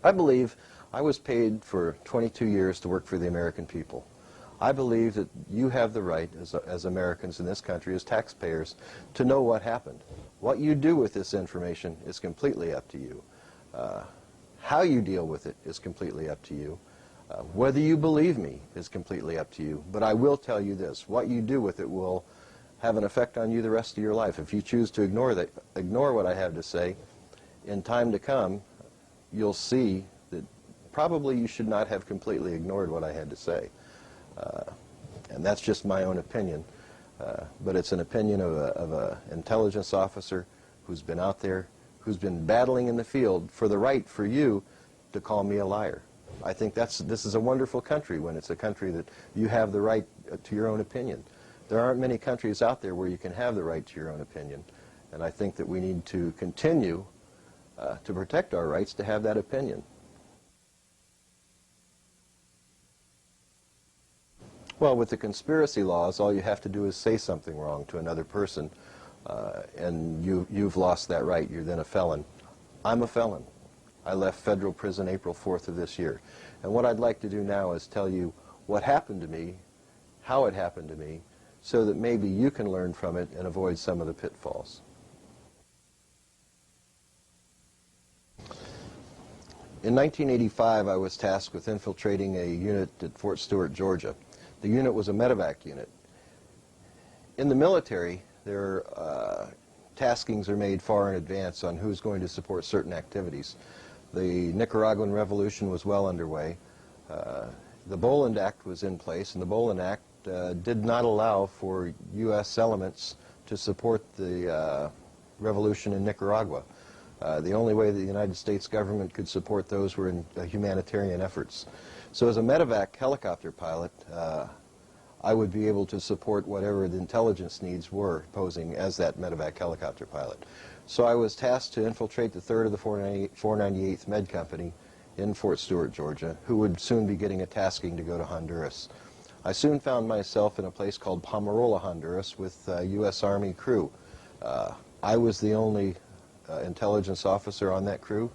I believe I was paid for 22 years to work for the American people. I believe that you have the right, as Americans in this country, as taxpayers, to know what happened. What you do with this information is completely up to you. How you deal with it is completely up to you. Whether you believe me is completely up to you. But I will tell you this, what you do with it will have an effect on you the rest of your life. If you choose to ignore what I have to say, in time to come, you'll see that probably you should not have completely ignored what I had to say. And that's just my own opinion. But it's an opinion of an intelligence officer who's been out there, who's been battling in the field for the right for you to call me a liar. I think this is a wonderful country when it's a country that you have the right to your own opinion. There aren't many countries out there where you can have the right to your own opinion. And I think that we need to continue to protect our rights to have that opinion. Well, with the conspiracy laws, all you have to do is say something wrong to another person, and you've lost that right. You're then a felon. I'm a felon. I left federal prison April 4th of this year. And what I'd like to do now is tell you what happened to me, how it happened to me, so that maybe you can learn from it and avoid some of the pitfalls. In 1985, I was tasked with infiltrating a unit at Fort Stewart, Georgia. The unit was a medevac unit. In the military, their taskings are made far in advance on who's going to support certain activities. The Nicaraguan Revolution was well underway. The Boland Act was in place, and the Boland Act did not allow for U.S. elements to support the revolution in Nicaragua. The only way the United States government could support those were in humanitarian efforts. So as a medevac helicopter pilot, I would be able to support whatever the intelligence needs were posing as that medevac helicopter pilot. So I was tasked to infiltrate the 3rd of the 498th Med Company in Fort Stewart, Georgia, who would soon be getting a tasking to go to Honduras. I soon found myself in a place called Pomarola, Honduras, with U.S. Army crew. I was the only intelligence officer on that crew.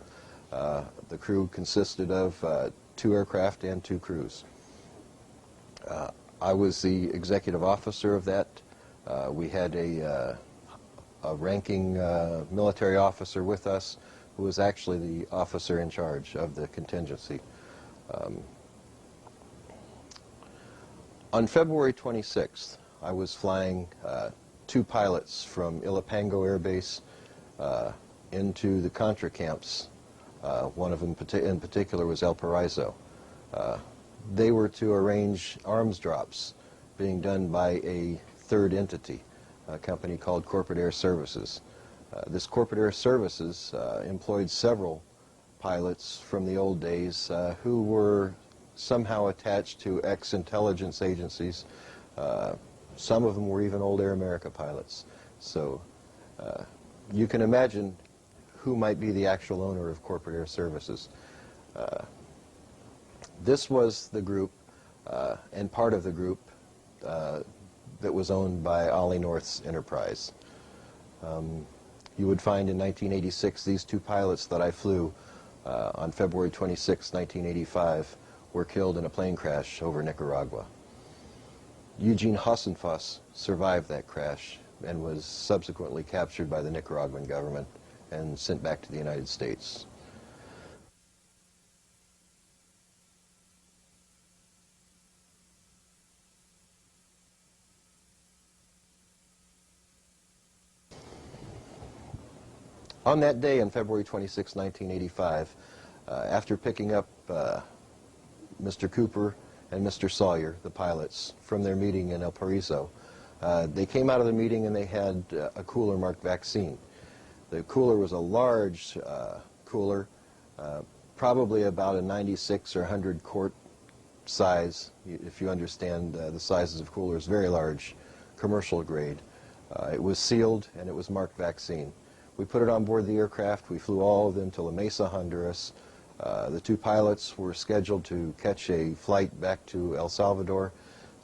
The crew consisted of 2 aircraft and 2 crews. I was the executive officer of that. We had a ranking military officer with us who was actually the officer in charge of the contingency. On February 26th, I was flying 2 pilots from Ilopango Air Base into the Contra camps. One of them in particular was El Paraiso. They were to arrange arms drops being done by a third entity, a company called Corporate Air Services. This Corporate Air Services employed several pilots from the old days who were somehow attached to ex-intelligence agencies. Some of them were even old Air America pilots. So you can imagine who might be the actual owner of Corporate Air Services. This was the group and part of the group that was owned by Ollie North's enterprise. You would find in 1986 these 2 pilots that I flew on February 26, 1985 were killed in a plane crash over Nicaragua. Eugene Hassenfuss survived that crash and was subsequently captured by the Nicaraguan government and sent back to the United States. On that day, on February 26, 1985, after picking up Mr. Cooper and Mr. Sawyer, the pilots, from their meeting in El Paraiso, they came out of the meeting and they had a cooler marked vaccine. The cooler was a large cooler, probably about a 96 or 100 quart size, if you understand the sizes of coolers, very large, commercial grade. It was sealed and it was marked vaccine. We put it on board the aircraft. We flew all of them to La Mesa, Honduras. The 2 pilots were scheduled to catch a flight back to El Salvador.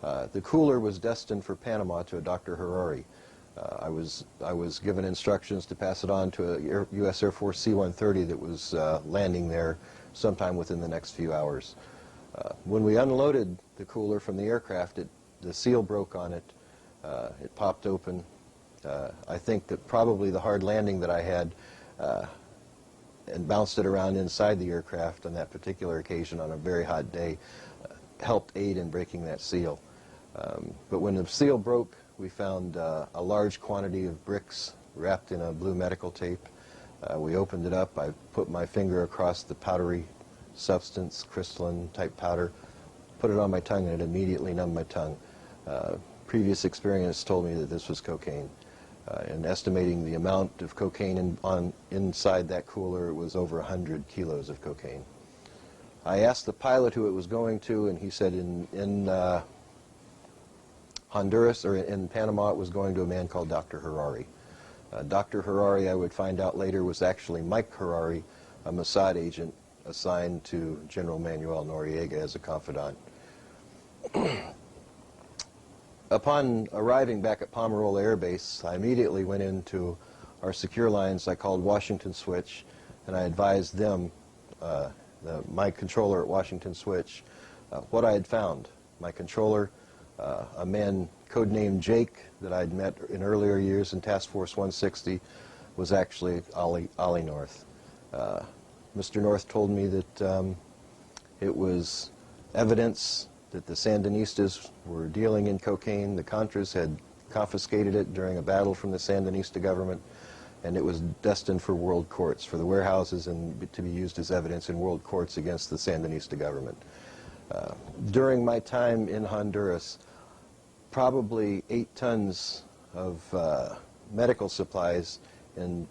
The cooler was destined for Panama to a Dr. Harari. I was given instructions to pass it on to a U.S. Air Force C-130 that was landing there sometime within the next few hours. When we unloaded the cooler from the aircraft, the seal broke on it. It popped open. I think that probably the hard landing that I had and bounced it around inside the aircraft on that particular occasion on a very hot day helped aid in breaking that seal. But when the seal broke, we found a large quantity of bricks wrapped in a blue medical tape. We opened it up. I put my finger across the powdery substance, crystalline type powder, put it on my tongue, and it immediately numbed my tongue. Previous experience told me that this was cocaine. And estimating the amount of cocaine inside that cooler, it was over 100 kilos of cocaine. I asked the pilot who it was going to, and he said in Honduras, or in Panama, it was going to a man called Dr. Harari. Dr. Harari, I would find out later, was actually Mike Harari, a Mossad agent assigned to General Manuel Noriega as a confidant. Upon arriving back at Pomarola Air Base, I immediately went into our secure lines I called Washington Switch, and I advised them, my controller at Washington Switch, what I had found. My controller, a man codenamed Jake that I'd met in earlier years in Task Force 160, was actually Ollie North. Mr. North told me that it was evidence that the Sandinistas were dealing in cocaine. The Contras had confiscated it during a battle from the Sandinista government, and it was destined for world courts, for the warehouses, and to be used as evidence in world courts against the Sandinista government. During my time in Honduras, probably 8 tons of medical supplies in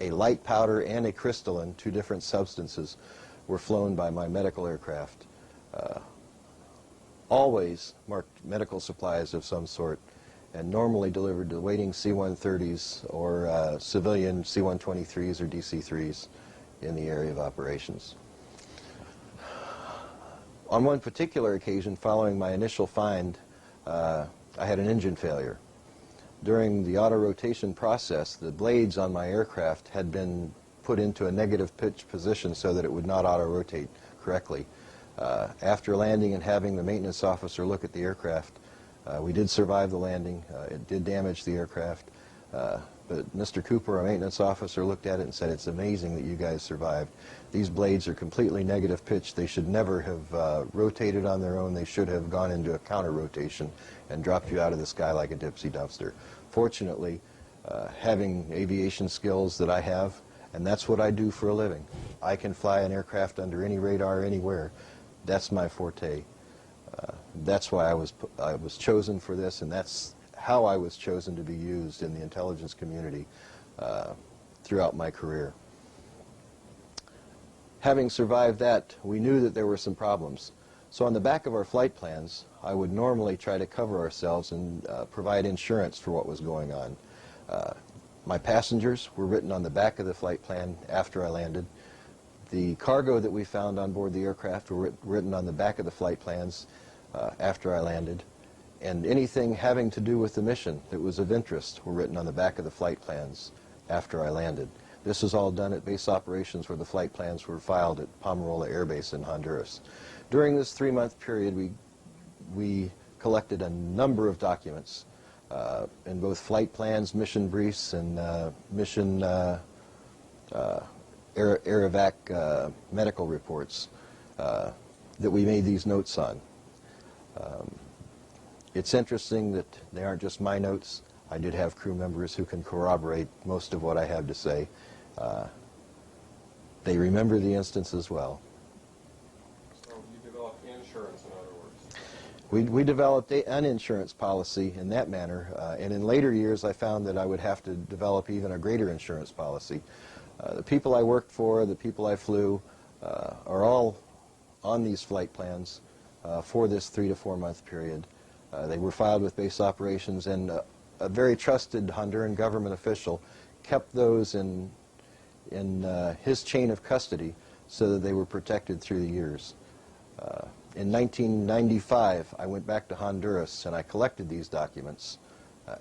a light powder and a crystalline, 2 different substances, were flown by my medical aircraft. Always marked medical supplies of some sort, and normally delivered to waiting C-130s or civilian C-123s or DC-3s in the area of operations. On one particular occasion, following my initial find, I had an engine failure. During the auto-rotation process, the blades on my aircraft had been put into a negative pitch position so that it would not auto-rotate correctly. After landing and having the maintenance officer look at the aircraft, we did survive the landing. It did damage the aircraft. But Mr. Cooper, our maintenance officer, looked at it and said, "It's amazing that you guys survived. These blades are completely negative pitch. They should never have rotated on their own. They should have gone into a counter-rotation and dropped you out of the sky like a Dipsy dumpster." Fortunately, having aviation skills that I have, and that's what I do for a living. I can fly an aircraft under any radar anywhere. That's my forte. That's why I was chosen for this, and that's how I was chosen to be used in the intelligence community throughout my career. Having survived that, we knew that there were some problems. So on the back of our flight plans, I would normally try to cover ourselves and provide insurance for what was going on. My passengers were written on the back of the flight plan after I landed. The cargo that we found on board the aircraft were written on the back of the flight plans after I landed. And anything having to do with the mission that was of interest were written on the back of the flight plans after I landed. This was all done at base operations where the flight plans were filed at Pomarola Air Base in Honduras. During this 3-month period, we collected a number of documents in both flight plans, mission briefs, and mission AirEvac medical reports that we made these notes on. It's interesting that they aren't just my notes. I did have crew members who can corroborate most of what I have to say. They remember the instance as well. So you developed insurance, in other words? We developed an insurance policy in that manner, and in later years I found that I would have to develop even a greater insurance policy. The people I worked for, the people I flew, are all on these flight plans for this 3 to 4 month period. They were filed with base operations, and a very trusted Honduran government official kept those in his chain of custody so that they were protected through the years. In 1995, I went back to Honduras and I collected these documents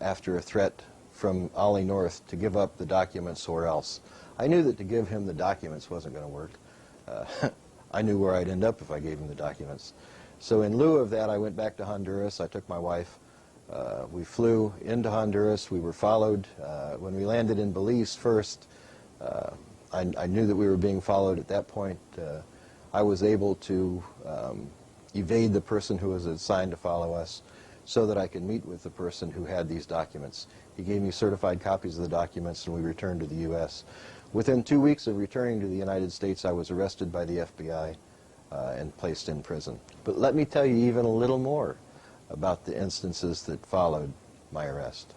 after a threat from Ollie North to give up the documents or else. I knew that to give him the documents wasn't going to work. I knew where I'd end up if I gave him the documents. So in lieu of that, I went back to Honduras. I took my wife. We flew into Honduras. We were followed. When we landed in Belize first, I knew that we were being followed at that point. I was able to evade the person who was assigned to follow us so that I could meet with the person who had these documents. He gave me certified copies of the documents, and we returned to the U.S. Within 2 weeks of returning to the United States, I was arrested by the FBI and placed in prison. But let me tell you even a little more about the instances that followed my arrest.